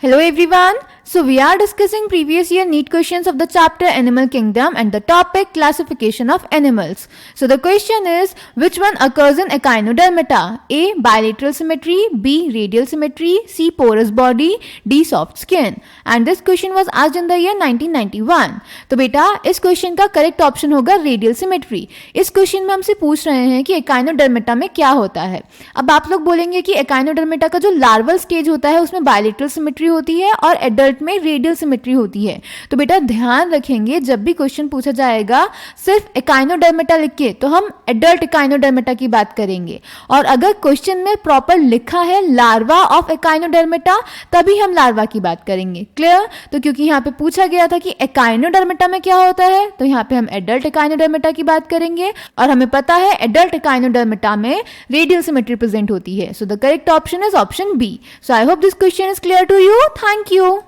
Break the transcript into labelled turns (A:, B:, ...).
A: Hello everyone. So we are discussing previous year NEET questions of the chapter Animal Kingdom and the topic classification of animals. So the question is, which one occurs in Echinodermata? A. Bilateral symmetry, B. Radial symmetry, C. Porous body, D. Soft skin. And this question was asked in the year 1991. तो बेटा इस question का correct option होगा radial symmetry. इस question में हमसे पूछ रहे हैं कि एकाइनोडर्मेटा में क्या होता है. अब आप लोग बोलेंगे कि एकाइनोडर्मेटा का जो लार्वल स्टेज होता है उसमें बायलेटरल सिमेट्री होती है और एडल्ट में रेडियल सिमेट्री होती है. तो बेटा ध्यान रखेंगे जब भी क्वेश्चन पूछा जाएगा सिर्फ एकाइनोडर्मेटा लिख के तो हम एडल्ट एकाइनोडर्मेटा की बात करेंगे, और अगर क्वेश्चन में प्रॉपर लिखा है लार्वा ऑफ एकाइनोडर्मेटा तभी हम लार्वा की बात करेंगे. क्लियर? तो क्योंकि यहाँ पे पूछा गया था कि एकाइनोडर्मेटा में क्या होता है तो यहाँ पे हम एडल्ट एकाइनोडर्मेटा की बात करेंगे, और हमें पता है एडल्ट एकाइनोडर्मेटा में रेडियल सिमेट्री प्रेजेंट होती है. So the correct option is option B. So I hope this question is clear to you. Thank you.